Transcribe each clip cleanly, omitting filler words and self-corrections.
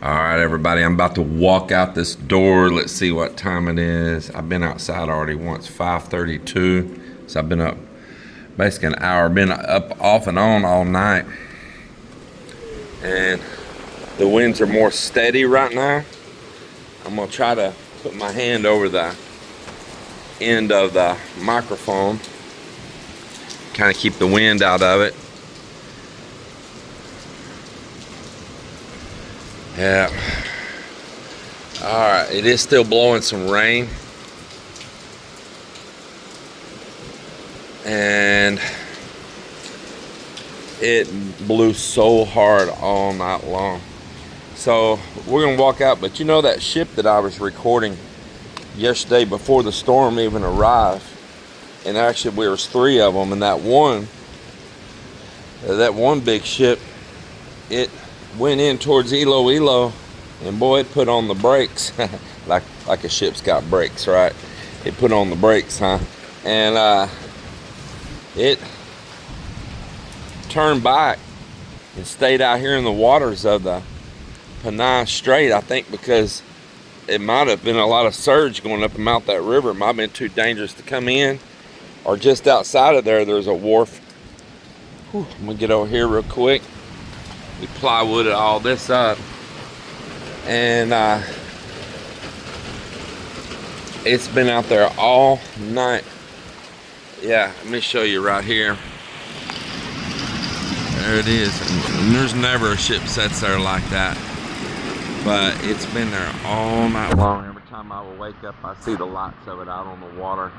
All right, everybody, I'm about to walk out this door. Let's see what time it is. I've been outside already once, 5:32. So I've been up basically an hour. Been up off and on all night. And the winds are more steady right now. I'm gonna try to put my hand over the end of the microphone, kind of keep the wind out of it. Yeah. All right, it is still blowing some rain. And it blew so hard all night long. So we're gonna walk out, but you know that ship that I was recording yesterday before the storm even arrived, and actually there was 3 of them, and that one big ship, it went in towards Iloilo, and boy, it put on the brakes. like a ship's got brakes, right? It put on the brakes, huh? And it turned back and stayed out here in the waters of the Panay Strait, I think, because it might have been a lot of surge going up and out that river. It might have been too dangerous to come in, or just outside of there's a wharf. Whew, I'm gonna get over here real quick. We plywooded all this up, and it's been out there all night. Yeah, let me show you right here. There it is, and there's never a ship sits there like that, but it's been there all night long. Every time I will wake up, I see the lights of it out on the water.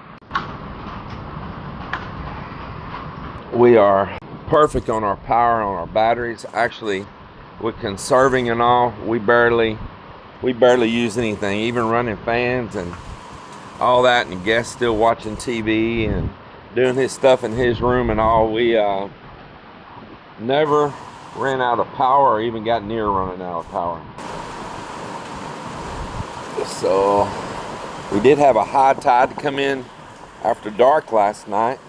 We are perfect on our power, on our batteries. Actually, with conserving and all, we barely use anything, even running fans and all that, and guests still watching TV and doing his stuff in his room and all. We never ran out of power, or even got near running out of power. So we did have a high tide to come in after dark last night.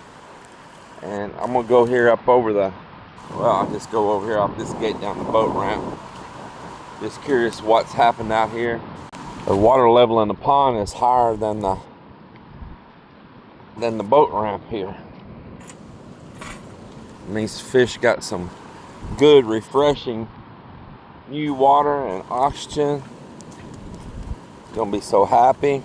And I'm gonna go here up over I'll just go over here off this gate down the boat ramp. Just curious what's happened out here. The water level in the pond is higher than the boat ramp here. And these fish got some good, refreshing new water and oxygen. Gonna be so happy.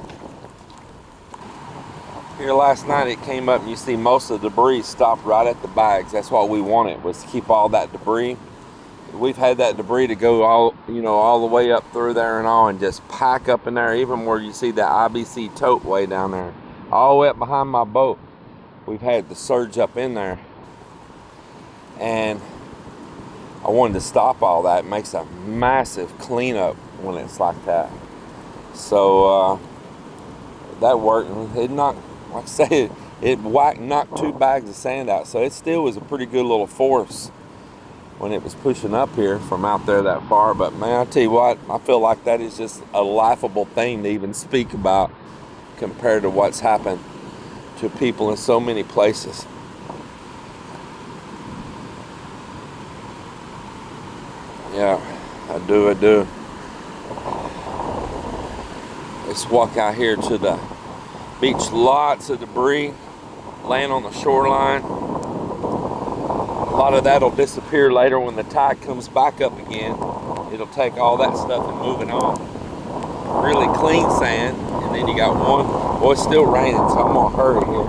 Here last night it came up and you see most of the debris stopped right at the bags. That's what we wanted, was to keep all that debris. We've had that debris to go all the way up through there and all, and just pack up in there, even where you see the IBC tote way down there. All the way up behind my boat, we've had the surge up in there. And I wanted to stop all that. It makes a massive cleanup when it's like that. So that worked. It knocked, like I say, it knocked 2 bags of sand out. So it still was a pretty good little force when it was pushing up here from out there that far. But man, I tell you what, I feel like that is just a laughable thing to even speak about compared to what's happened to people in so many places. Yeah, I do. Let's walk out here to the beach. Lots of debris laying on the shoreline. A lot of that'll disappear later when the tide comes back up again. It'll take all that stuff and move it on. Really clean sand. And then you got one, boy, it's still raining, so I'm gonna hurry here.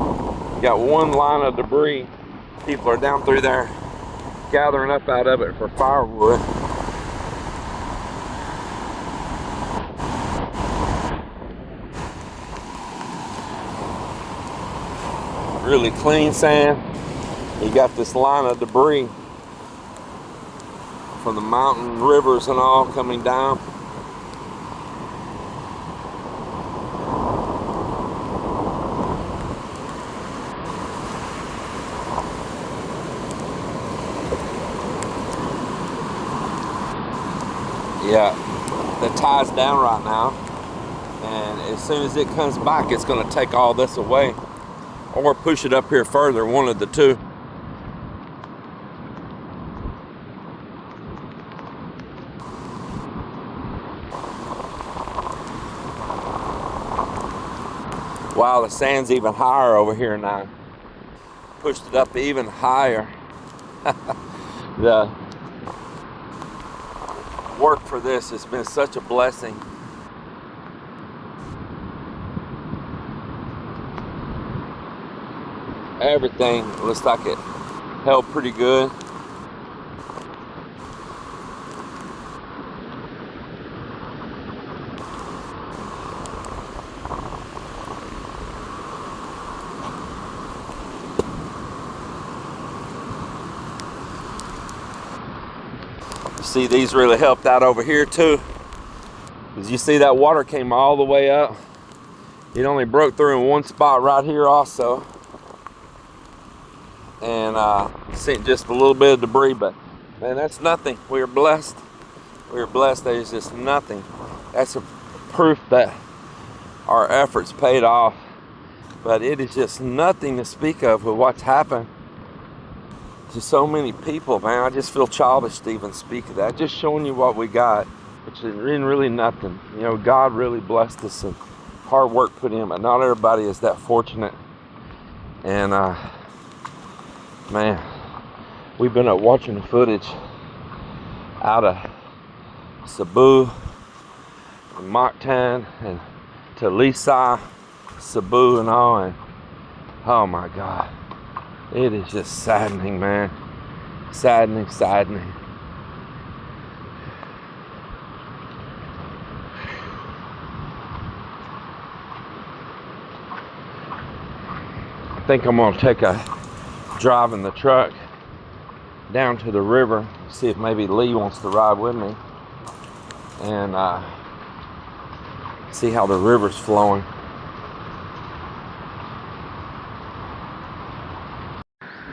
You got one line of debris. People are down through there gathering up out of it for firewood. Really clean sand. You got this line of debris from the mountain rivers and all coming down. Yeah, the tide's down right now, and as soon as it comes back, it's going to take all this away or push it up here further, one of the two. Wow, the sand's even higher over here now. Pushed it up even higher. The work for this has been such a blessing. Everything looks like it held pretty good. See, these really helped out over here too, because you see that water came all the way up. It only broke through in one spot right here also, and sent just a little bit of debris, but man, that's nothing. We are blessed. We are blessed. There's just nothing. That's a proof that our efforts paid off, but it is just nothing to speak of with what's happened to so many people, man. I just feel childish to even speak of that. Just showing you what we got, which is really nothing. You know, God really blessed us and hard work put in, but not everybody is that fortunate. And man, we've been up watching the footage out of Cebu and Mactan and Talisay, Cebu and all, and oh my God, it is just saddening, man. Saddening. I think I'm gonna take a drive in the truck down to the river, see if maybe Lee wants to ride with me, and see how the river's flowing.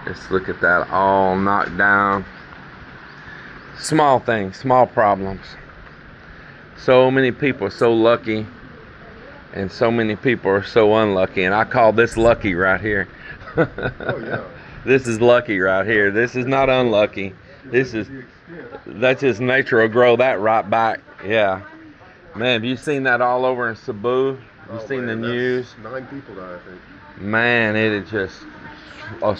Let's look at that, all knocked down. Small things, small problems. So many people are so lucky, and so many people are so unlucky, and I call this lucky right here. Oh, yeah. This is lucky right here. This is not unlucky. This is, that's just nature will grow that right back. Yeah. Man, have you seen that all over in Cebu? Have you seen the news? 9 people died, I think. Man, it is just a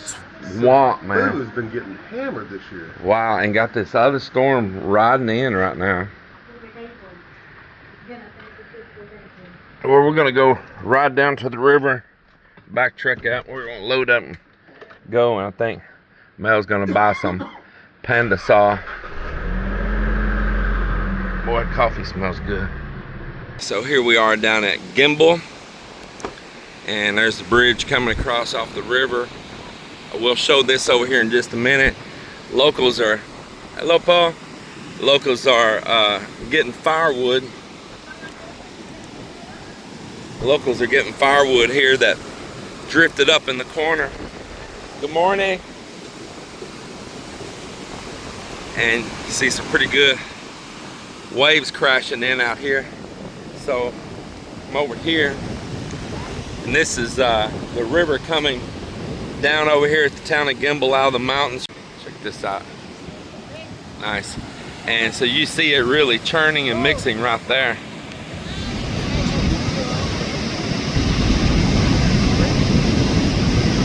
swamp, man. Cebu has been getting hammered this year. Wow, and got this other storm riding in right now. Well, we're gonna go ride down to the river, backtrack out. We're gonna load up and go, and I think Mel's gonna buy some panda saw. Boy, coffee smells good. So here we are down at Gimbal, and there's the bridge coming across off the river. We'll show this over here in just a minute. Locals are, hello Paul. Locals are getting firewood. Locals are getting firewood here that drifted up in the corner. Good morning. And you see some pretty good waves crashing in out here. So I'm over here, and this is the river coming down over here at the town of Gimbal out of the mountains. Check this out. Nice. And so you see it really churning and mixing right there.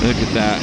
Look at that.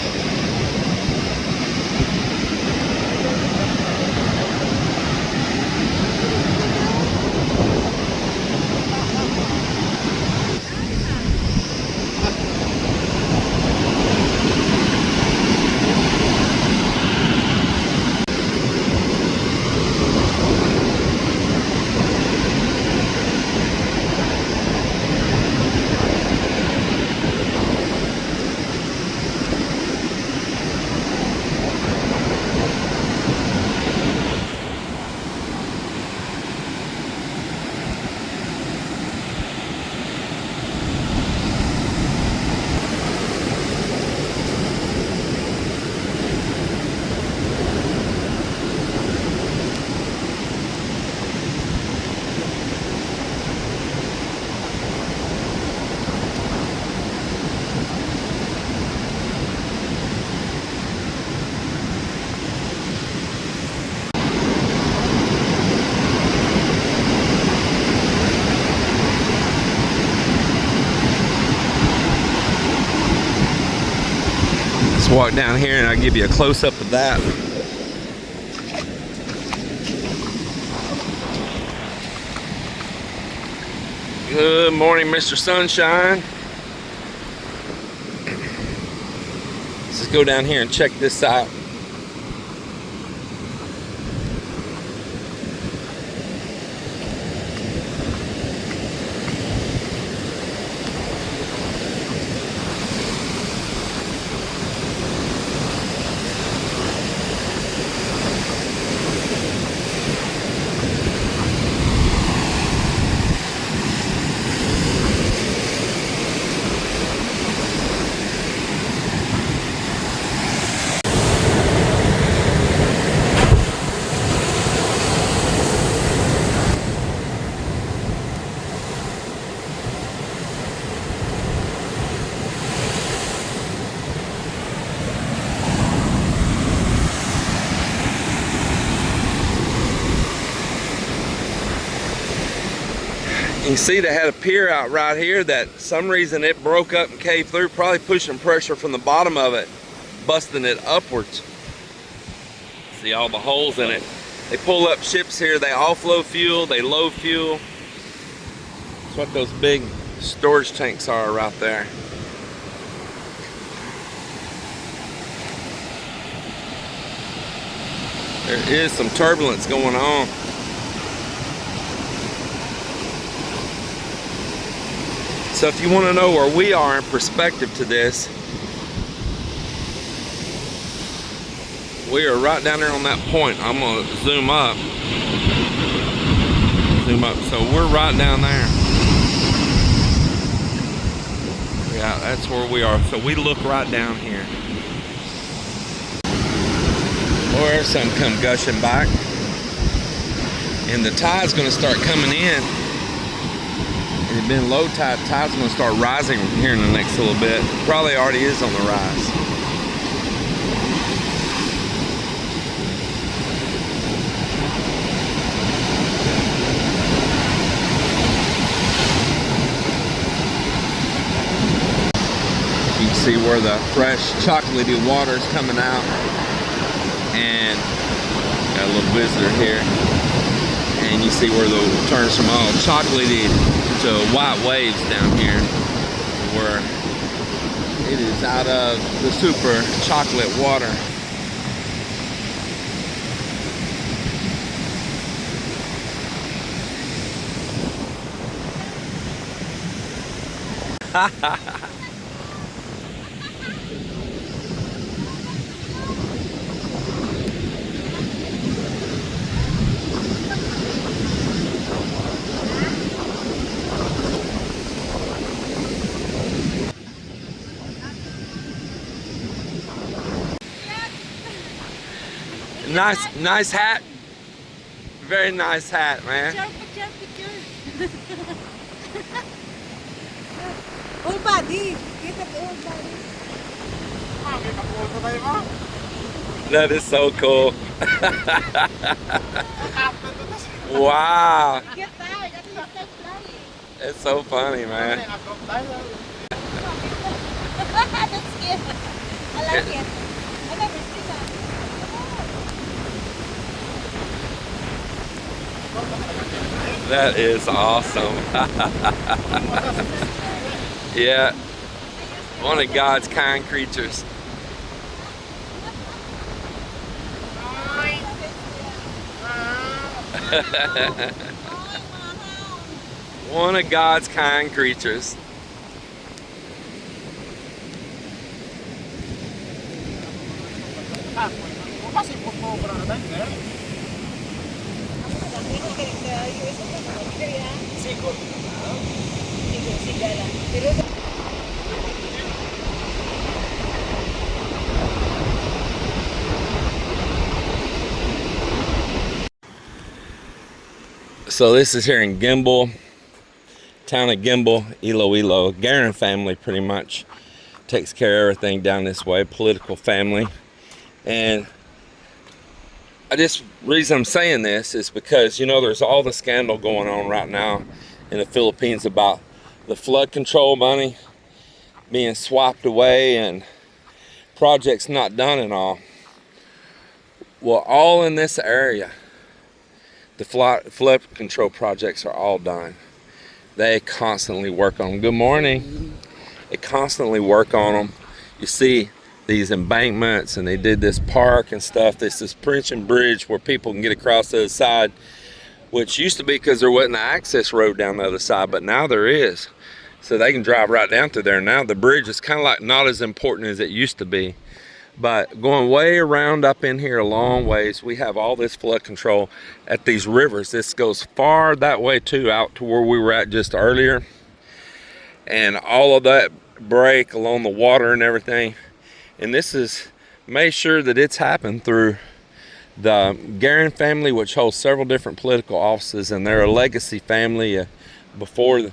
walk down here and I'll give you a close-up of that. Good morning, Mr. Sunshine. Let's just go down here and check this out. You can see they had a pier out right here that some reason it broke up and caved through, probably pushing pressure from the bottom of it, busting it upwards. See all the holes in it. They pull up ships here, they offload fuel, they load fuel. That's what those big storage tanks are right there. There is some turbulence going on. So if you want to know where we are in perspective to this, we are right down there on that point. I'm going to zoom up. So we're right down there. Yeah, that's where we are. So we look right down here. Oh, there's some come gushing back. And the tide's going to start coming in. It's been low tide. Tide's going to start rising here in the next little bit. Probably already is on the rise. You can see where the fresh chocolatey water is coming out. And got a little visitor here. And you see where the turns from all chocolatey to white waves down here, where it is out of the super chocolate water. Nice hat. Very nice hat, man. Picture. Whole body. Get the whole body. That is so cool. Wow. Get that. It's so funny, man. That's cute. I like it. I never seen that. That is awesome. Yeah, one of God's kind creatures. One of God's kind creatures. So this is here in Gimbal, town of Gimbal, Iloilo. Guerin family pretty much takes care of everything down this way, political family. And reason I'm saying this is because, you know, there's all the scandal going on right now in the Philippines about the flood control money being swapped away and projects not done and all. Well, all in this area, the flood control projects are all done. They constantly work on them. Good morning. They constantly work on them. You see these embankments, and they did this park and stuff. This suspension bridge where people can get across the other side, which used to be because there wasn't an access road down the other side, but now there is. So they can drive right down through there. Now the bridge is kind of like not as important as it used to be. But going way around up in here a long ways, we have all this flood control at these rivers. This goes far that way too, out to where we were at just earlier. And all of that break along the water and everything. And this is made sure that it's happened through the Guerin family, which holds several different political offices, and they're a legacy family. Before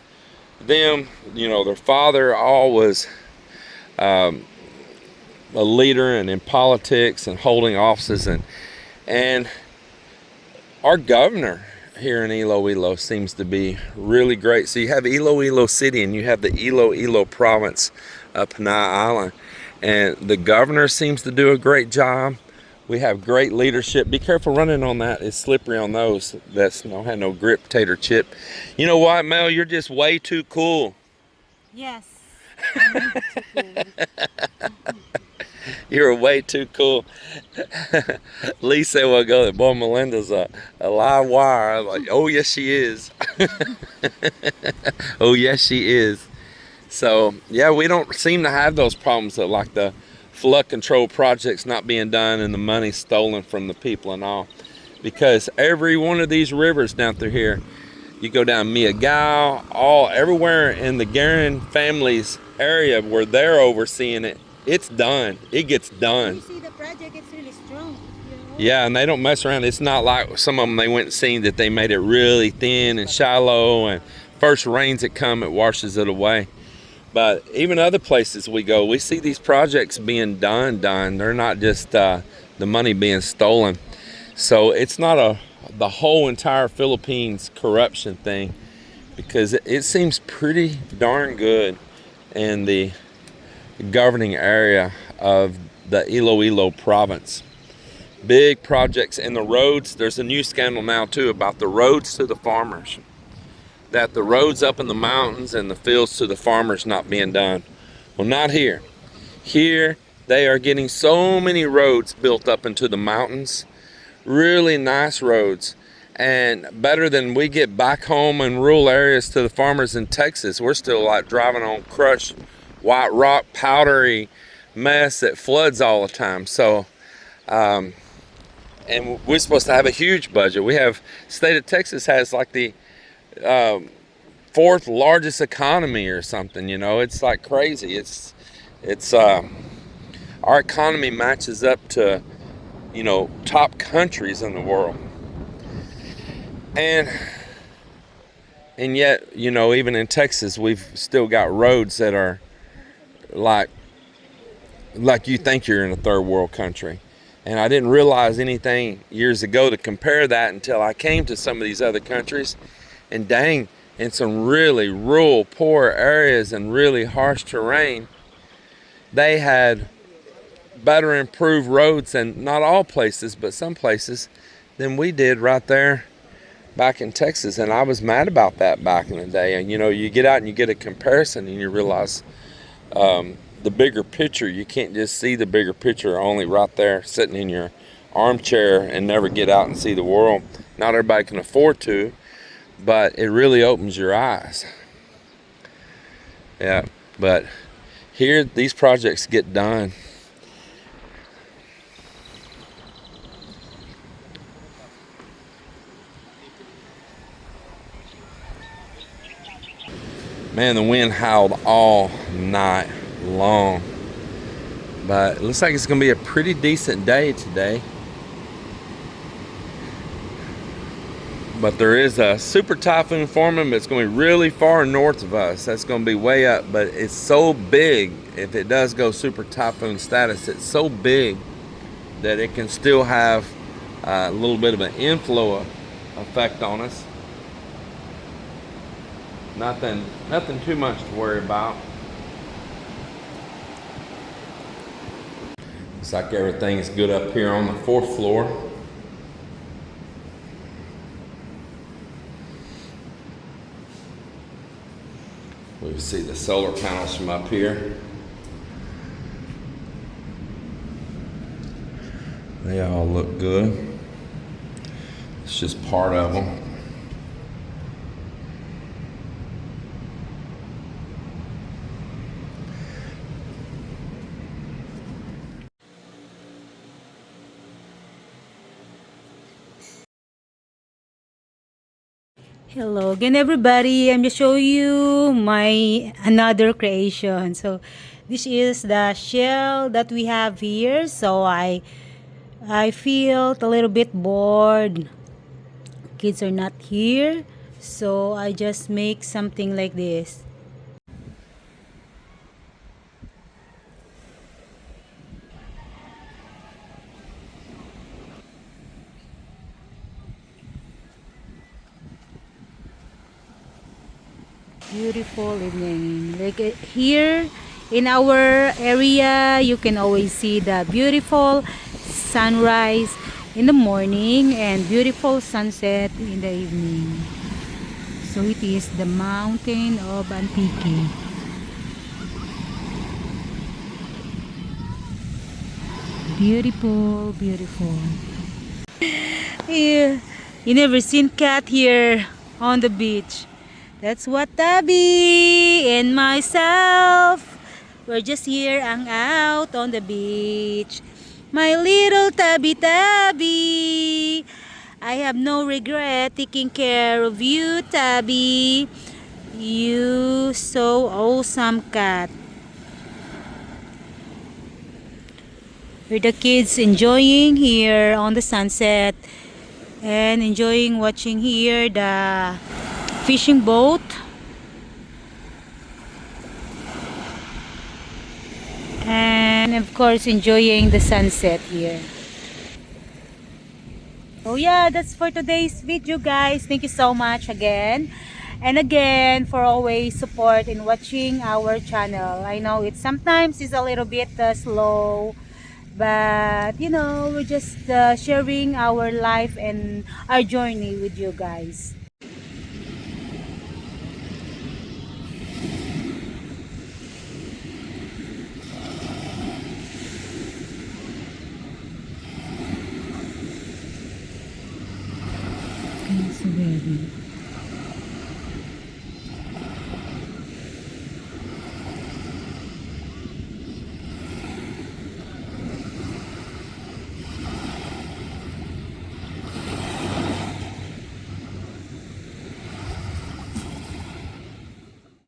them, you know, their father all was a leader and in politics and holding offices, and our governor here in Iloilo seems to be really great. So you have Iloilo City and you have the Iloilo province of Panay Island, and the governor seems to do a great job. We have great leadership. Be careful running on that. It's slippery on those. That's no had no grip, tater chip. You know what, Mel? You're just way too cool. Yes. I'm too cool. You're way too cool. Lee said we'll go that boy Melinda's a live wire. I was like, oh yes she is. Oh yes she is. So yeah, we don't seem to have those problems of like the flood control projects not being done and the money stolen from the people and all. Because every one of these rivers down through here, you go down Miagao, everywhere in the Guerin family's area where they're overseeing it, it's done. It gets done. You see the project, it's really strong. You know? Yeah, and they don't mess around. It's not like some of them they went and seen that they made it really thin and shallow, and first rains that come, it washes it away. But even other places we go, we see these projects being done. They're not just the money being stolen. So it's not the whole entire Philippines corruption thing, because it seems pretty darn good in the governing area of the Iloilo province. Big projects in the roads. There's a new scandal now too about the roads to the farmers. That the roads up in the mountains and the fields to the farmers not being done. Well, not here. Here, they are getting so many roads built up into the mountains. Really nice roads. And better than we get back home in rural areas to the farmers in Texas. We're still like driving on crushed white rock, powdery mess that floods all the time. So, and we're supposed to have a huge budget. We have, state of Texas has like the fourth largest economy or something, you know. It's like crazy. It's our economy matches up to, you know, top countries in the world. And yet, you know, even in Texas, we've still got roads that are like you think you're in a third world country. And I didn't realize anything years ago to compare that until I came to some of these other countries. And dang, in some really rural, poor areas and really harsh terrain, they had better improved roads, and not all places, but some places, than we did right there back in Texas. And I was mad about that back in the day. And you know, you get out and you get a comparison and you realize the bigger picture. You can't just see the bigger picture only right there sitting in your armchair and never get out and see the world. Not everybody can afford to, but it really opens your eyes. Yeah, but here these projects get done. Man, the wind howled all night long, but it looks like it's gonna be a pretty decent day today. But there is a super typhoon forming, but it's going to be really far north of us. That's going to be way up, but it's so big. If it does go super typhoon status, it's so big that it can still have a little bit of an inflow effect on us. Nothing too much to worry about. Looks like everything's good up here on the 4th floor. We can see the solar panels from up here. They all look good. It's just part of them. Hello again, everybody. I'm just showing you my another creation. So this is the shell that we have here. So I feel a little bit bored. Kids are not here, so I just make something like this. Beautiful evening. Like here in our area, you can always see the beautiful sunrise in the morning and beautiful sunset in the evening. So it is the mountain of Antique. Beautiful, beautiful. Yeah, you never seen cat here on the beach. That's what Tabby and myself, we're just here hang out on the beach. My little Tabby. I have no regret taking care of you, Tabby. You so awesome cat. With the kids enjoying here on the sunset and enjoying watching here the fishing boat and of course enjoying the sunset here. Oh yeah, that's for today's video, guys. Thank you so much again and again for always support in watching our channel. I know it sometimes is a little bit slow, but you know, we're just sharing our life and our journey with you guys.